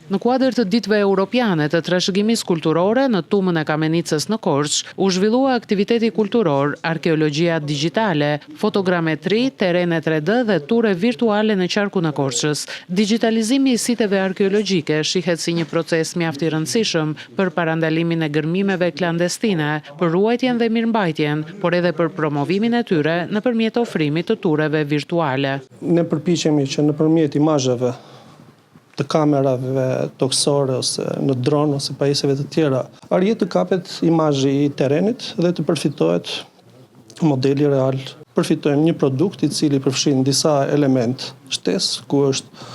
Në kuadër të ditëve europiane të trashëgimisë kulturore në Tumën e Kamenicës në Korçë, u zhvillua aktiviteti kulturor, arkeologjia digjitale, fotogrametri, terene 3D dhe ture virtuale në qarkun e Korçës. Digitalizimi i siteve arkeologjike shihet si një proces mjaft i rëndësishëm për parandalimin e gërmimeve klandestine, për ruajtjen dhe mirëmbajtjen, por edhe për promovimin e tyre nëpërmjet ofrimit të tureve virtuale. Ne përpiqemi që nëpërmjet imazheve të kamerave toksore ose në dron ose pajisjeve të tjera, arrihet të kapet imazhi i terrenit dhe të përfitohet modeli real. Përfitojmë një produkt i cili përfshin disa element shtesë, ku është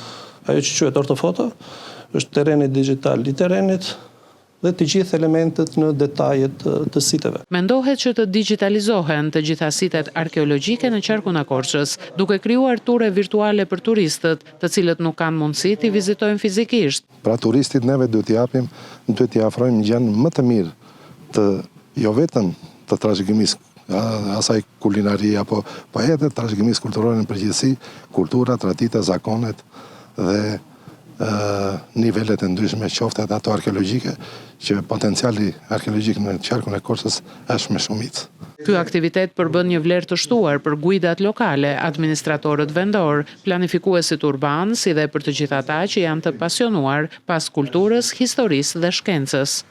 ajo që quhet ortofoto, është terreni digjital i terrenit dhe të gjithë elementet në detajet të siteve. Mendohet që të digitalizohen të gjitha sitet arkeologjike në qarkun e Korçës, duke krijuar ture virtuale për turistët, të cilët nuk kanë mundësi t'i vizitojnë fizikisht. Pra turistit neve duhet t'i afrojmë gjën më të mirë të jo vetëm të trashëgimisë asaj kulinarie apo edhe trashëgimisë kulturore në përgjithësi, kultura, tradita, zakonet dhe nivelet e ndryshme qoftë edhe ato arkeologjike, që potenciali arkeologjik në qarkun e Korçës është me shumicë. Ky aktivitet përbën një vlerë të shtuar për guidat lokale, administratorët vendor, planifikuesit urban, si dhe për të gjithë ata që janë të pasionuar pas kulturës, historisë dhe shkencës.